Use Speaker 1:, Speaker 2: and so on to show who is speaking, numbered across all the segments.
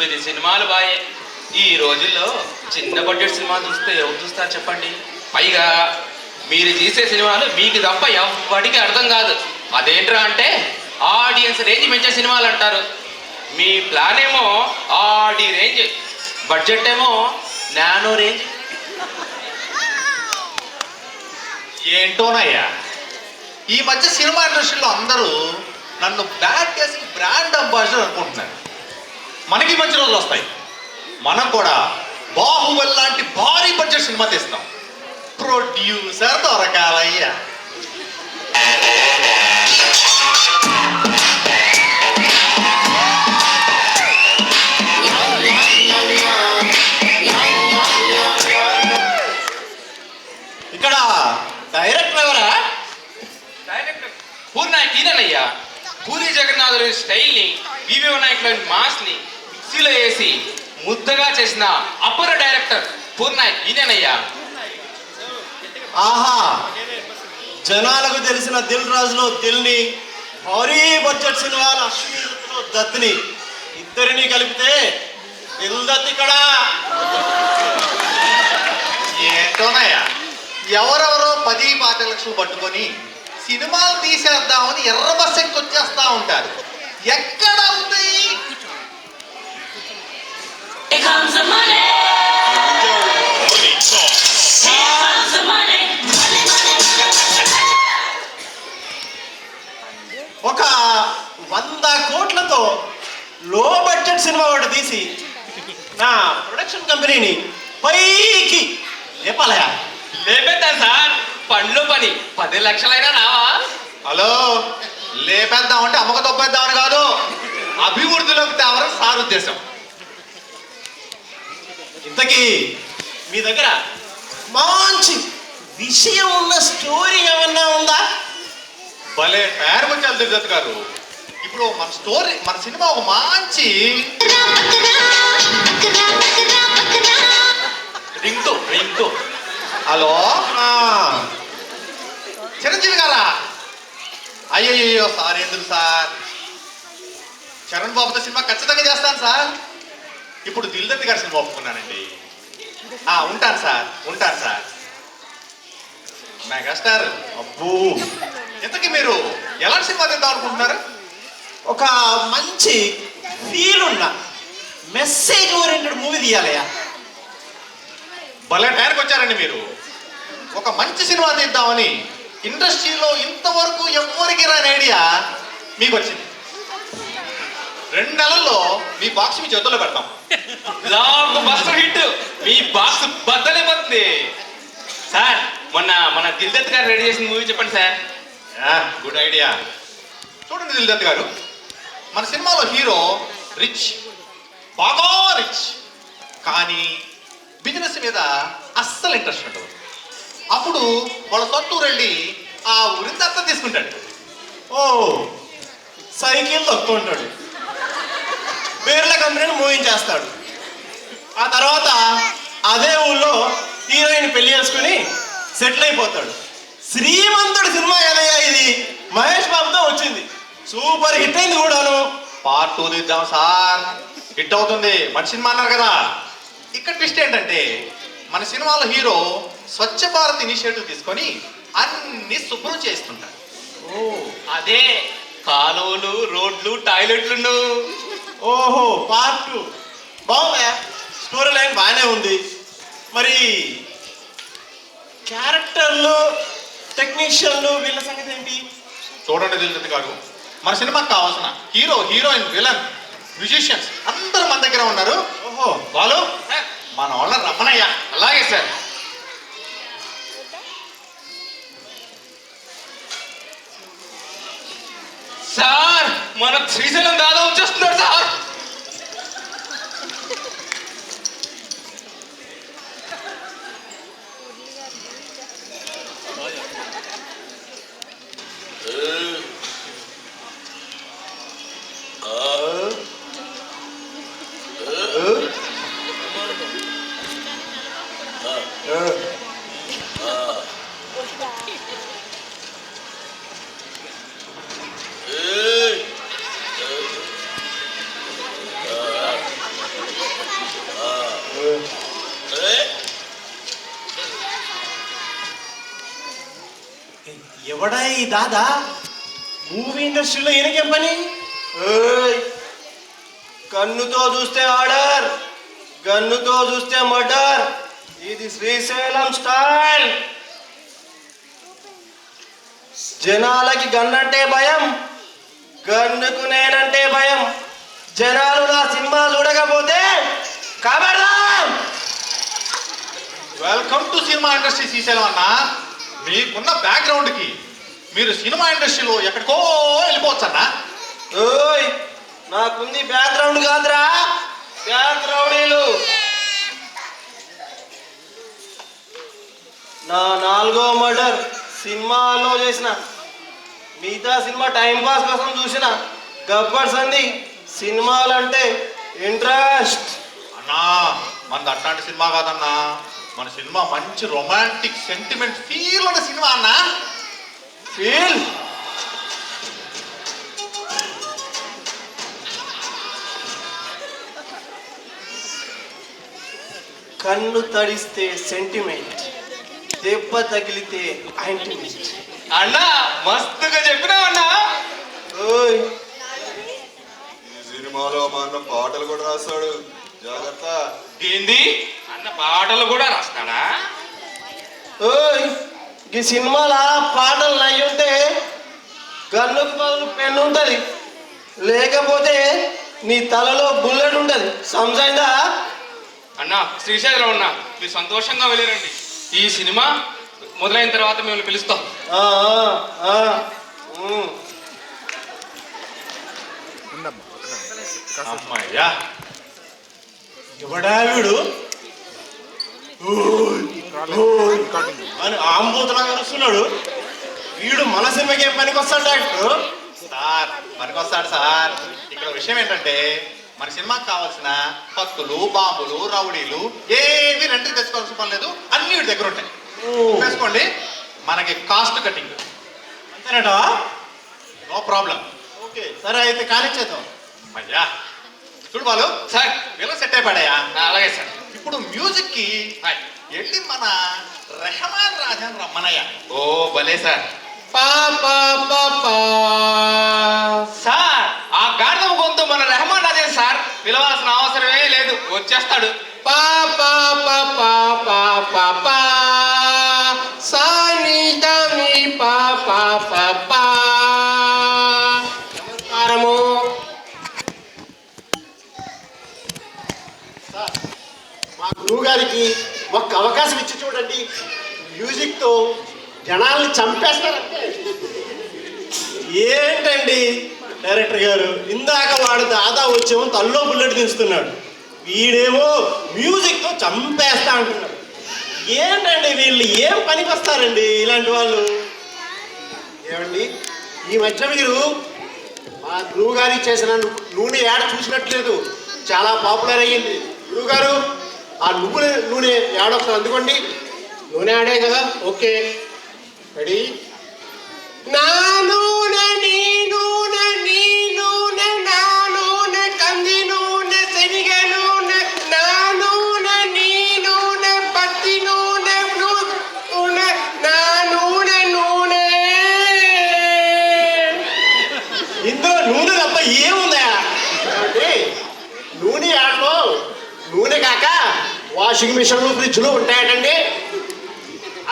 Speaker 1: 8 సినిమాలు బాయే. ఈ రోజుల్లో చిన్న బడ్జెట్ సినిమాలు చూస్తే ఎవరు చూస్తారు చెప్పండి? పైగా మీరు తీసే సినిమాలు మీకు తప్ప ఎవ్వడికి అర్థం కాదు. అదేంట్రా అంటే ఆడియన్స్ రేంజ్ పెంచే సినిమాలు అంటారు. మీ ప్లాన్ ఏమో ఆడి రేంజ్, బడ్జెట్ ఏమో నానో రేంజ్.
Speaker 2: ఏంటోనయ్యా, ఈ మధ్య సినిమా ఇండస్ట్రీలో అందరూ నన్ను బ్యాట్ చేసి బ్రాండ్ అంబాసిడర్ అనుకుంటున్నారు. మనకి మంచి రోజులు వస్తాయి. మనం కూడా బాహుబలి లాంటి భారీ బడ్జెట్ సినిమా తీస్తాం. ప్రొడ్యూసర్ దొరకాలయ్యా. ఇక్కడ డైరెక్టర్ ఎవరా?
Speaker 1: డైరెక్టర్ పూర్ణాయక్ ఈయనయ్యా. పూరి జగన్నాథుని స్టైల్ని, వివి వినాయకులని మాస్ని మిక్సీలో వేసి ముద్దగా చేసిన అపర డైరెక్టర్ పూర్ణాయక్ ఈయనయ్యా.
Speaker 3: ఆహా, జనాలకు తెలిసిన దిల్ రాజులో దిల్ని, భారీ బడ్జెట్ సినిమాలు అశ్వినిలో దత్ని, ఇద్దరిని కలిపితే దిల్ దత్ ఇక్కడ.
Speaker 2: ఏంటోనయ్యా, ఎవరెవరో 10-15 లక్షలు పట్టుకొని సినిమాలు తీసేద్దామని ఎర్ర బస్ ఎక్కి వచ్చేస్తా ఉంటారు. ఎక్కడ ఉంది?
Speaker 4: Here comes the money. Here comes the money.
Speaker 3: ఒక 100 కోట్లతో లో బడ్జెట్ సినిమా ఒకటి తీసి నా ప్రొడక్షన్ కంపెనీని పైకి లేపాలయా.
Speaker 1: లేపేద్దాం సార్, పనిలో పని 10 లక్షలైనా రావా?
Speaker 2: హలో, లేపేద్దామంటే అమ్మక తొప్పేద్దామని కాదు, అభివృద్ధిలోకి తేవరం సార్ ఉద్దేశం.
Speaker 3: ఇంతకీ మీ దగ్గర మంచి విషయం ఉన్న స్టోరీ ఏమన్నా ఉందా?
Speaker 2: భలే పేరు వచ్చారు దిగ్గత్ గారు. ఇప్పుడు మన సినిమా ఒక మంచి రింగ్తో. హలో, చిరంజీవి గారా? అయ్యయ్యో సార్, ఎందుకు సార్? చరణ్ బాబుతో సినిమా ఖచ్చితంగా చేస్తాను సార్. ఇప్పుడు దిల్దత్ గారి సినిమా ఒప్పుకున్నానండి. ఉంటాను సార్. మెగాస్టార్. అబ్బో, ఇంతకీ మీరు ఎలాంటి సినిమా తీద్దాం అనుకుంటున్నారు?
Speaker 3: ఒక మంచి ఫీల్ ఉన్న మెసేజ్ ఓరియంటెడ్ మూవీ తీయాలయ్యా.
Speaker 2: భలే టైంకి వచ్చారండి మీరు. ఒక మంచి సినిమా తీద్దామని ఇండస్ట్రీలో ఇంతవరకు ఎవ్వరికి రాని ఐడియా మీకు వచ్చింది. 2 నెలల్లో మీ బాక్స్ మీ చేతుల్లో పెడతాం.
Speaker 1: బ్లాక్ బస్టర్ హిట్, మీ బాక్స్ బద్దలైపోతుంది సార్. మన దిల్దత్ గారు రెడీ చేసిన మూవీ చెప్పండి సార్.
Speaker 2: Good idea. చూడండి దిల్దత్ గారు, మన సినిమాలో హీరో రిచ్, బాగా రిచ్, కానీ బిజినెస్ మీద అస్సలు ఇంట్రెస్ట్ ఉండదు. అప్పుడు వాళ్ళ సొంతూరు వెళ్ళి ఆ ఊరిని దత్తం తీసుకుంటాడు.
Speaker 3: ఓ, సైకిల్ తొక్కుంటాడు, బీర్ల కంపెనీని మూవించేస్తాడు. ఆ తర్వాత అదే ఊళ్ళో హీరోయిన్ పెళ్లి చేసుకుని సెటిల్ అయిపోతాడు. శ్రీమంతుడు సినిమా కదయ్యా ఇది, మహేష్ బాబుతో వచ్చింది. సూపర్ హిట్ అయింది కూడాను.
Speaker 2: పార్ట్ 2 తీద్దాం సార్, హిట్ అవుతుంది. మంచి సినిమా అన్నారు కదా. ఇక్కడ ట్విస్ట్ ఏంటంటే మన సినిమాలో హీరో స్వచ్ఛ భారత్ ఇనిషియేటివ్ తీసుకొని అన్ని శుభ్రం చేస్తుంటాడు.
Speaker 1: అదే కాలువలు, రోడ్లు, టాయిలెట్లు.
Speaker 3: ఓహో, పార్ట్ 2 బాగుందా? స్టోరీ లైన్ బాగానే ఉంది. మరి క్యారెక్టర్లు, టెక్నీషియన్లు వీళ్ళ సంగతి ఏంటి?
Speaker 2: చూడండి దిల్దత్ గారు, మన సినిమాకి కావాల్సిన హీరో, హీరోయిన్, విలన్, మ్యూజిషియన్స్ అందరూ మన దగ్గర ఉన్నారు.
Speaker 3: ఓహో,
Speaker 2: వాళ్ళు మన వాళ్ళని రమ్మనయ్యా.
Speaker 1: అలాగే సార్. సార్, మన శ్రీశైలం దాదా వచ్చేస్తున్నారు సార్.
Speaker 3: ఎవడా ఈ దాదా? మూవీ ఇండస్ట్రీలో ఈయనకేం పని? ఏయ్, కన్నుతో చూస్తే ఆర్డర్, గన్నుతో చూస్తే మర్డర్. ఇది శ్రీశైలం స్టైల్. జనాలకి గన్నంటే భయం, గన్నుకు నేనంటే భయం. జనాలు నా సినిమా చూడకపోతే కబడ్దాం.
Speaker 2: Welcome to cinema industry Srisailam అన్న. మీకున్న బ్యాక్గ్రౌండ్కి మీరు సినిమా ఇండస్ట్రీలో ఎక్కడికో వెళ్ళిపోవచ్చు అన్న.
Speaker 3: ఓయ్, నాకుంది బ్యాక్గ్రౌండ్ కాదురా, బ్యాక్గ్రౌండీలు. నా 4వ మర్డర్ సినిమాలో చేసిన, మిగతా సినిమా టైం పాస్ కోసం చూసిన. గబ్బర్ సంధి సినిమాలంటే ఇంట్రెస్ట్.
Speaker 2: అన్నా మనది అట్లాంటి సినిమా కాదన్నా. మన సినిమా మంచి రొమాంటిక్ సెంటిమెంట్ ఫీల్ ఉన్న సినిమా అన్నా.
Speaker 3: ఫీల్ కన్ను తడిస్తే సెంటిమెంట్, దెబ్బ తగిలితే ఆయింట్మెంట్.
Speaker 1: అన్నా మస్తుగా చెప్పినావు అన్నా.
Speaker 3: ఓయ్,
Speaker 5: ఈ సినిమాలో మా అన్న పాటలు కూడా రాస్తాడు, జాగ్రత్త.
Speaker 1: ఏంది అన్న పాటలు కూడా రాస్తాడా?
Speaker 3: ఓయ్, ఈ సినిమాల పాటలు నయ్యి ఉంటే గన్నుకు బదులు పెన్ను ఉంటుంది, లేకపోతే నీ తలలో బుల్లెట్ ఉంటుంది. సంజైందా?
Speaker 1: అన్నా శ్రీశైలం ఉన్నా, మీరు సంతోషంగా వెళ్ళారండి. ఈ సినిమా మొదలైన తర్వాత మిమ్మల్ని పిలుస్తాం.
Speaker 3: ఆ, ఆ, ఉమ్.
Speaker 2: అమ్మాయ్యా,
Speaker 3: ఎవడా వీడు? ఓయ్, ఓయ్ అని ఆంబోతులాగా వస్తున్నాడు. వీడు మన సినిమాకి ఏం పనికి వస్తాడు డాక్టర్?
Speaker 2: Sir పనికొస్తాడు sir. ఇక్కడ విషయం ఏంటంటే మన సినిమాకి కావాల్సిన కత్తులు, బాంబులు, రౌడీలు ఏవి రెంట్కి తెచ్చుకోవాల్సిన పని లేదు, అన్ని వీడి దగ్గర ఉంటాయి. వేసుకోండి, మనకి కాస్ట్ కటింగ్
Speaker 3: అంతేనట?
Speaker 2: No problem.
Speaker 3: ఓకే, సరే అయితే కానిచ్చేద్దాం.
Speaker 2: అయ్యా చూడు బాలు,
Speaker 1: సార్
Speaker 2: వీళ్ళు సెట్ అయిపోయాయా?
Speaker 1: అలాగే సార్.
Speaker 2: ఇప్పుడు మ్యూజిక్ కి
Speaker 1: హాయ్.
Speaker 2: వెళ్ళి మన రెహమాన్ రాజాని రమ్మనయ్యా.
Speaker 1: ఓ భలే సార్. సార్ ఆ గార్ధం గొంతు మన రెహమాన్ రాజే సార్, పిలవాల్సిన అవసరమే లేదు, వచ్చేస్తాడు.
Speaker 3: మా గురువు గారికి ఒక్క అవకాశం ఇచ్చి చూడండి, మ్యూజిక్తో జనాల్ని చంపేస్తారంటే. ఏంటండి డైరెక్టర్ గారు, ఇందాక వాడు దాదా వచ్చేమో తల్లో బుల్లెట్ దించుతున్నాడు, వీడేమో మ్యూజిక్తో చంపేస్తా అంటున్నాడు. ఏంటండి వీళ్ళు ఏం పనికి వస్తారండి ఇలాంటి వాళ్ళు? ఏమండి, ఈ మధ్య మీరు మా గురువు గారికి చేసిన నూనె యాడ్ చూసినట్లేదు, చాలా పాపులర్ అయ్యింది. గురువు గారు, ఆ నూనె యాడ్ ఒకసారి అందుకోండి. నూనె యాడే కదా? Okay, ready. నా నూనె నీ నూనె, నీ నూనె నా నూనె, కంది నూనె శనిగ నూనె, నా నూనె నీ నూనె, పత్తి నూనె నూనె, నా నూనె నూనె. ఇందులో నూనె తప్ప ఏముందా? నూనె యాడ్లో నూనె కాక వాషింగ్ మిషన్లు, ఫ్రిడ్జ్లు ఉంటాయటండి,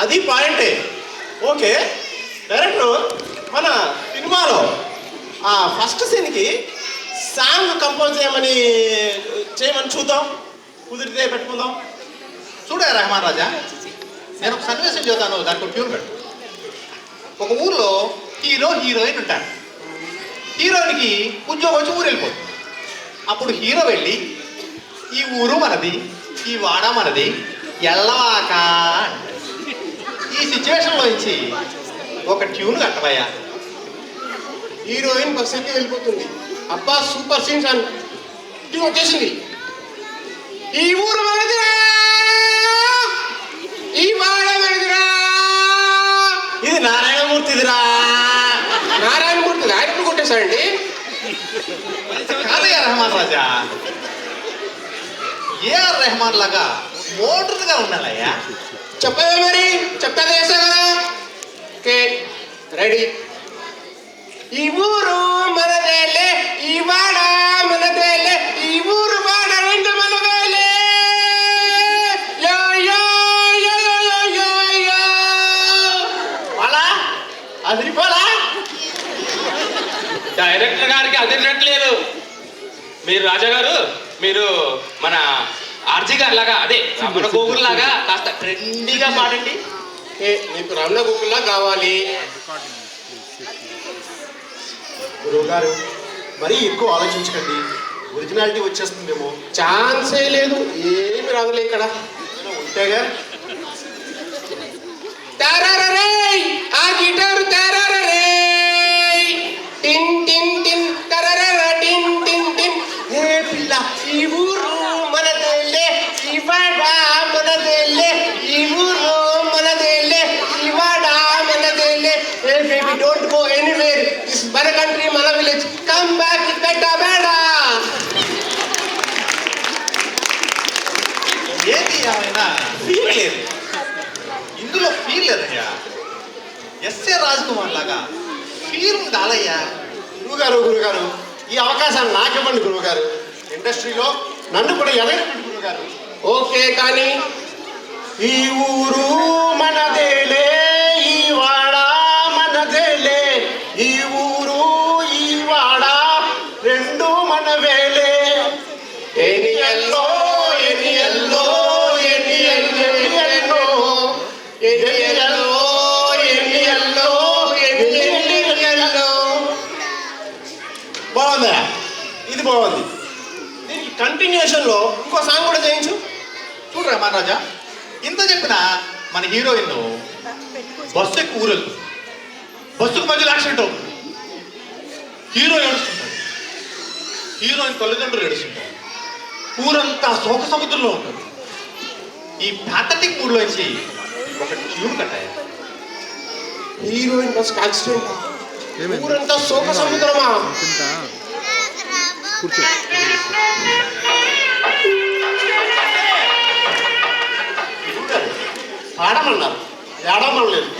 Speaker 3: అది పాయింటే. ఓకే డైరెక్టర్, మన సినిమాలో ఆ ఫస్ట్ సీన్కి సాంగ్ కంపోజ్ చేయమని చూద్దాం, కుదిరితే పెట్టుకుందాం.
Speaker 2: చూడే రెహమాన్ రాజా, నేను ఒక సన్నివేశం చెబుతాను, దాంట్లో ట్యూన్ పెట్టు. ఒక ఊర్లో హీరో హీరోయిన్ ఉంటారు. హీరోయిన్కి ఉద్యోగం వచ్చి ఊరు వెళ్ళిపోతుంది. అప్పుడు హీరో వెళ్ళి, ఈ ఊరు మనది, ఈ వాడ మనది, ఎల్లవాక అంటాడు. ఈ సిచ్యువేషన్లో నుంచి ఒక ట్యూన్ కట్టవయ్యా.
Speaker 3: హీరోయిన్ బస్ ఎక్కి వెళ్ళిపోతుంది. అబ్బా సూపర్ సీన్స్ అని వచ్చేసింది. ఈ ఊరు మనదిరా, ఈ వాడ మనదిరా, ఇది నారాయణమూర్తిదిరా. నారాయణమూర్తి ఆయన కొట్టేశాడండి.
Speaker 2: కాదయ్యా రెహమాన్ రాజా, ఏఆర్ రెహమాన్ లాగా మోడర్న్గా ఉండాలయ్యా.
Speaker 3: చెప్పవే మరి, చెప్తా చేస్తా కదా. Okay ready. ఈ ఊరు మనదేలే, ఈ వాడ మనదేలే, ఈ ఊరు వాడ రెండు మనదేలే. యో యో యో యో యో యో. పోలా అదిరిపోలా.
Speaker 1: డైరెక్టర్ గారికి అదిరినట్లేదు. మీరు రాజా గారు, మీరు మన ఆర్జీ గారి లాగా, అదే మన గోగుల్ లాగా కాస్త ట్రెండీగా పాడండి.
Speaker 3: నీకు రమణ గుక్కుల్లా కావాలి.
Speaker 6: గురువుగారు మరీ ఎక్కువ ఆలోచించకండి, ఒరిజినాలిటీ వచ్చేస్తుందేమో.
Speaker 3: ఛాన్సే లేదు, ఏమి రాదులే ఇక్కడ.
Speaker 6: ఉంటేగా
Speaker 3: తారారే ఆ గిటారు తారారే టిన్ టిన్ టిన్ తరరర టిన్ టిన్ టిన్. హే పిల్ల ఈ ఊరు మనదేలే, ఈ వాడ మనదేలే, ఈ ఊరు మనదేలే, ఈ వాడ మనదేలే. Hey baby don't go anywhere, this మన కంట్రీ మన విలేజ్, కమ్ బ్యాక్ పెట్ట బేడా.
Speaker 2: ఏది ఏమైనా ఫీల్ లేదు, ఇందులో ఫీల్ లేదయ్యా. ఎస్ఏ రాజకుమార్ లాగా ఫీల్ ఉండాలయ్యా.
Speaker 6: గురువుగారు ఈ అవకాశాన్ని నాకివ్వండి గురువుగారు. ఇండస్ట్రీలో నన్ను కూడా ఎదగండి గురువుగారు.
Speaker 3: ఓకే కానీ ఈ ఊరు మనదేలే, ఈ వాడ మనదేలే, ఈ ఊరు ఈ వాడ రెండు మనవేలే. ఎనియల్లో ఎనియల్లో ఎనియల్లో ఎనియల్లో ఎనియల్లో ఎనియల్లో. బాగుందా? ఇది బాగుంది. దీనికి కంటిన్యూషన్ లో ఇంకో సాంగ్ కూడా చేయించు.
Speaker 2: చూడు రమణ రాజా, ఇంత చెప్పినా మన హీరోయిన్ బస్సు ఎక్కువ ఊరు వెళ్తుంది, బస్సుకు మధ్యలో యాక్సిడెంట్ అవుతుంది, హీరో ఏడుస్తుంటాడు, హీరోయిన్ తల్లిదండ్రులు ఏడుస్తుంటారు, ఊరంతా శోక సముద్రంలో ఉంటుంది. ఈ ప్యాథటిక్ మూడ్లో వచ్చి ఒక ట్యూన్ కట్టాయి.
Speaker 3: హీరోయిన్ బస్ యాక్సిడెంట్, ఊరంతా శోక సముద్రమా?
Speaker 6: పాడమన్నారు, ఏడమనలేదు.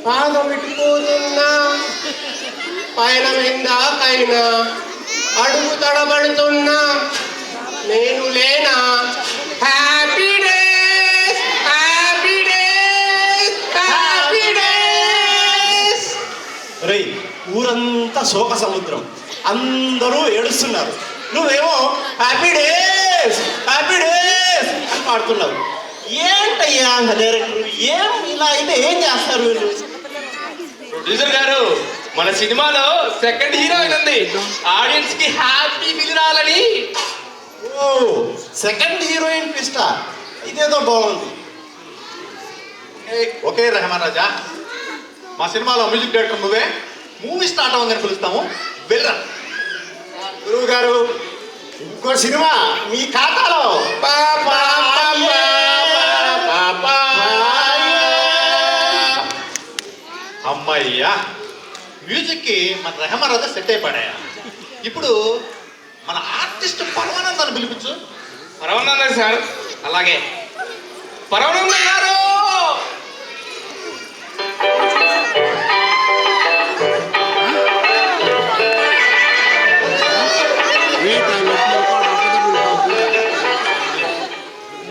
Speaker 3: పాదం ఇటుపోతున్నా పైన విందాకైనా అడుగు తడబడుతున్నా నేను లేనా. Happy days happy days happy days.
Speaker 6: రే ఊరంతా శోక సముద్రం, అందరూ ఏడుస్తున్నారు, నువ్వేమో హ్యాపీ డేస్ హ్యాపీ డేస్ అని పాడుతున్నావు. ఏంటయ్యా డైరెక్టర్, ఏం ఇలా అయితే ఏం చేస్తారు వీళ్ళు?
Speaker 1: ప్రొడ్యూసర్ గారు, మన సినిమాలో సెకండ్ హీరోయిన్ ఉంది, ఆడియన్స్ కి హ్యాపీ ఫీల్ రావాలని.
Speaker 6: ఓ సెకండ్ హీరోయిన్ పిస్టా, ఇదేదో బాగుంది.
Speaker 2: ఓకే రెహమాన్ రాజా, మా సినిమాలో మ్యూజిక్ డైరెక్టర్ నువ్వే, మూవీ స్టార్ట్ అవ్వగానే పిలుస్తాము, వెళ్ళరా.
Speaker 6: గురువు గారు ఇంకో సినిమా మీ ఖాతాలో.
Speaker 2: అమ్మయ్యా, మ్యూజిక్కి మన రెహమాన్ రాజా సెట్ అయిపోయాయా. ఇప్పుడు మన ఆర్టిస్ట్ పరమానందాన్ని పిలిపించు.
Speaker 1: పరమానందం సార్, అలాగే పరమానందం గారు.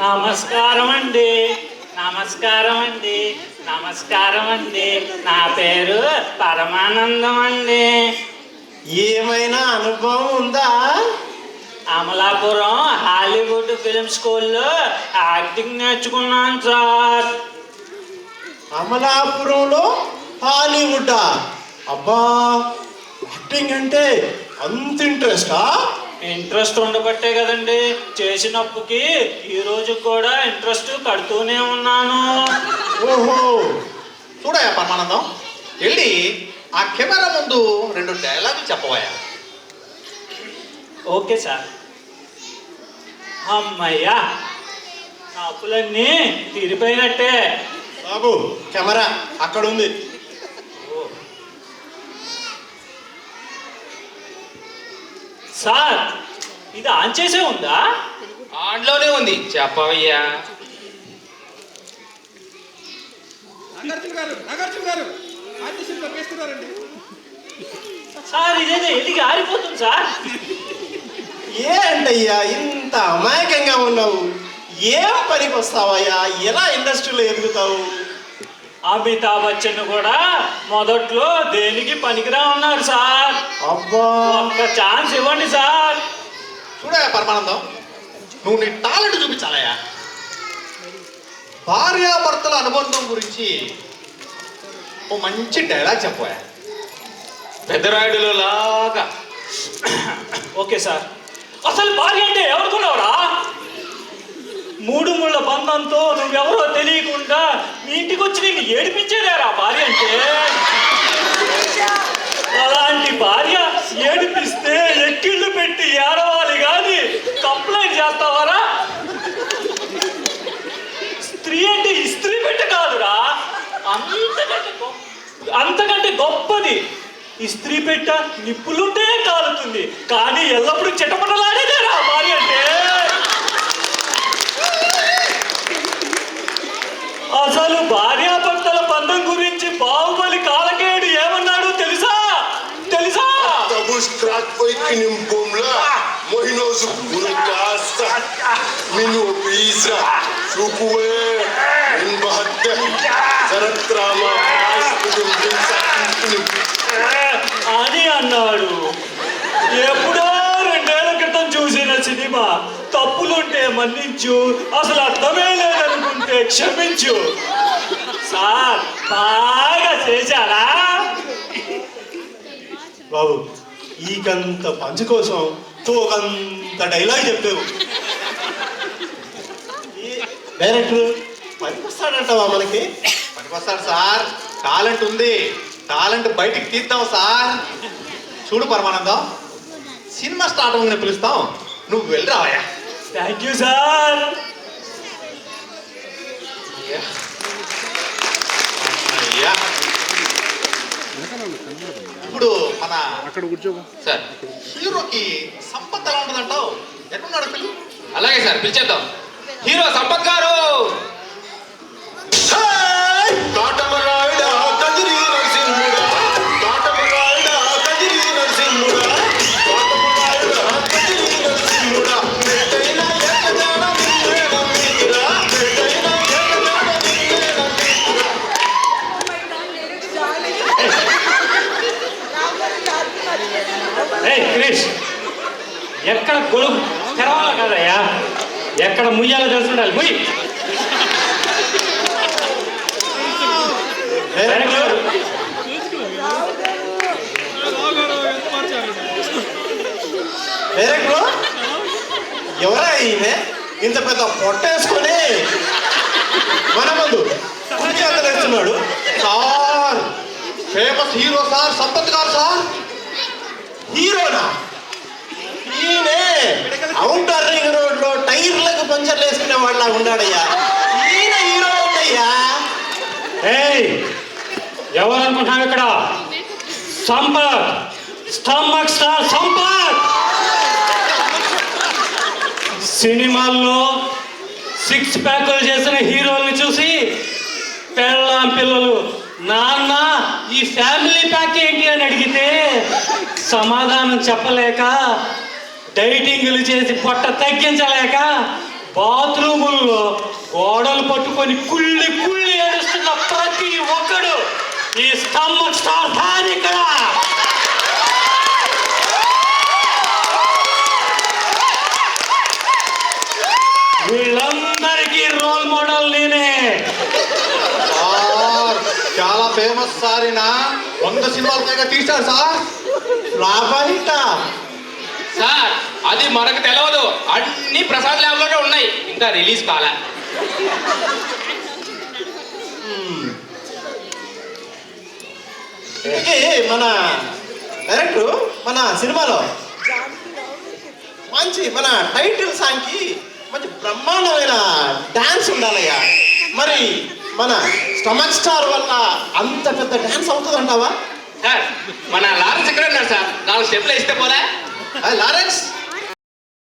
Speaker 7: నమస్కారం అండి, నమస్కారం అండి, నమస్కారం అండి. నా పేరు పరమానందం అండి.
Speaker 3: ఏమైనా అనుభవం ఉందా?
Speaker 7: అమలాపురం హాలీవుడ్ ఫిల్మ్ స్కూల్లో యాక్టింగ్ నేర్చుకున్నాను సార్.
Speaker 3: అమలాపురంలో హాలీవుడ్? అబ్బా, యాక్టింగ్ అంటే అంత ఇంట్రెస్టా?
Speaker 7: ఇంట్రెస్ట్ ఉండబట్టే కదండి చేసినప్పుకి ఈ రోజు కూడా ఇంట్రెస్ట్ కడుతూనే ఉన్నాను.
Speaker 3: ఓహో,
Speaker 2: చూడయా పరమానందం, వెళ్ళి ఆ కెమెరా ముందు 2 డైలాగులు చెప్పవయా.
Speaker 7: Okay sir. అమ్మయ్యా, నా అప్పులన్నీ తీరిపోయినట్టే.
Speaker 3: బాబు కెమెరా అక్కడ ఉంది.
Speaker 7: సార్, ఇది ఆన్ చేసే ఉందా?
Speaker 1: ఆన్లోనే ఉంది, చెప్పవయ్యా.
Speaker 7: సార్ ఇదేదో ఎదిగి ఆరిపోతుంది సార్.
Speaker 6: ఏంటయ్యా ఇంత అమాయకంగా ఉన్నావు? ఏం పనికి వస్తావయ్యా? ఎలా ఇండస్ట్రీలో ఎదుగుతావు?
Speaker 7: అమితాబ్ బచ్చన్ కూడా మొదట్లో దేనికి పనికిరా ఉన్నారు సార్.
Speaker 6: అబ్బా,
Speaker 7: ఒక్క ఛాన్స్ ఇవ్వండి సార్.
Speaker 2: చూడయా పరమానందం, నువ్వు నీ టాలెంట్ చూపించాలయ్యా. భార్యాభర్తల అనుబంధం గురించి ఓ మంచి డైలాగ్ చెప్పాయా.
Speaker 1: పెద్దరాయుడులో లాగా.
Speaker 7: Okay sir. అసలు భార్య అంటే ఎవరుకున్నావురా? మూడు ముళ్ళ బంధంతో నువ్వెవరో తెలియకుండా మీ ఇంటికి వచ్చి నేను ఏడిపించేదారా భార్య అంటే? అలాంటి భార్య ఏడిపిస్తే ఎక్కిళ్ళు పెట్టి ఏడవాలి కానీ కంప్లైంట్ చేస్తావారా? స్త్రీ అంటే ఇస్త్రీ పెట్టి కాదురా, అంతకంటే గొప్పది. ఇస్త్రీ పెట్ట నిప్పులుంటే కాలుతుంది, కానీ ఎల్లప్పుడూ చిటపటలాడేదేరా భార్య అంటే. అసలు భార్యాభర్తల బంధం గురించి బాహుబలి కాలకేయుడు ఏమన్నాడు తెలుసా?
Speaker 5: Tapos crack ko ikinimboom-la. Mohinoso burukasa. Minubisa. Sukuwe. Minbahadda. Sarat drama.
Speaker 7: అని అన్నాడు. ఎప్పుడో 2 ఏళ్ల క్రితం చూసిన సినిమా. తప్పులుంటే మన్నించు, అసలు అర్థమే లేదనుకుంటే క్షమించు. సార్ బాగా చేశారా?
Speaker 6: బాబు, ఈకంత పంచు కోసం తోకంత డైలాగ్ చెప్పావు. డైరెక్టర్ పనికొస్తాడంటావా మనకి?
Speaker 2: పనికొస్తాడు సార్, టాలెంట్ ఉంది. టాలెంట్ బయటికి తీద్దాం సార్. చూడు పరమానందం, సినిమా స్టార్ట్ అవ్వగానే పిలుస్తాం, నువ్వు వెళ్ళి రావయ్యా.
Speaker 7: Thank you sir.
Speaker 2: అయ్యా, ఇప్పుడు మన
Speaker 1: సార్
Speaker 2: హీరోకి సంపత్ ఎలా ఉంటుందంటావు? ఎక్కడున్నాడు పిల్లు?
Speaker 1: అలాగే సార్, పిలిచేద్దాం. హీరో సంపత్ గారు.
Speaker 5: కాటమరాయుడా కదిరి నరసింహుడా. కాటమరాయుడా కదిరి నరసింహుడా. కాటమరాయుడా కదిరి నరసింహుడా. మేటైన ఏకజాడ నిన్నే నమ్మితిరా. మేటైన ఏకజాడ నిన్నే నమ్మితిరా.
Speaker 7: క్రిష్, ఎక్కడ గొలుగు తెరవాలా కదయ్యా, ఎక్కడ ముయ్యాలో తెలుసుండాలి. ముయ్యి.
Speaker 6: డైరెక్టర్ ఎవరా ఈయన? ఇంత పెద్ద పొట్టేసుకొని మన ముందు వేస్తున్నాడు.
Speaker 2: Sir, famous hero sir, Sampath గారు సార్.
Speaker 6: హీరోనా? ఈయనే అవుటర్ రింగ్ రోడ్ లో టైర్లకు పంచర్లు వేసుకునే వాళ్ళ ఉన్నాడయ్యా. ఈయన హీరో అయ్యా.
Speaker 7: ఎవరనుకుంటున్నావు ఇక్కడ? Sampath, stomach star Sampath. సినిమాల్లో 6 ప్యాకులు చేసిన హీరోల్ని చూసి పెళ్ళాం పిల్లలు నాన్న ఈ ఫ్యామిలీ ప్యాక్ ఏంటి అని అడిగితే సమాధానం చెప్పలేక, డైటింగ్లు చేసి పొట్ట తగ్గించలేక బాత్రూముల్లో గోడలు పట్టుకొని కుళ్ళి కుళ్ళి ఏడుస్తున్న ప్రతి ఒక్కడు ఈ స్టమక్ స్టార్ ఫ్యాన్ ఇక్కడ. వీళ్ళందరికీ రోల్ మోడల్ నేనే.
Speaker 2: సార్, చాలా ఫేమస్ సార్. ఈయన 100 సినిమాలు పైగా తీశాడు సార్.
Speaker 6: లాభాయిట
Speaker 1: సార్ అది మనకు తెలియదు, అన్ని ప్రసాద్ ల్యాబ్ లోనే ఉన్నాయి, ఇంకా రిలీజ్ కాలే.
Speaker 6: మన డైరెక్టర్ మన సినిమాలో మంచి మన టైటిల్ సాంగ్ కి మంచి బ్రహ్మాండమైన డాన్స్ ఉండాలయ్యా. మరి మన స్టమక్ స్టార్ వల్ల అంత పెద్ద డాన్స్ అవుతుందంటావా?
Speaker 1: సార్ మన లారెన్స్ ఎక్కడ ఉన్నారు సార్? 4 స్టెప్లు ఇస్తే పోలే.
Speaker 2: లారెన్స్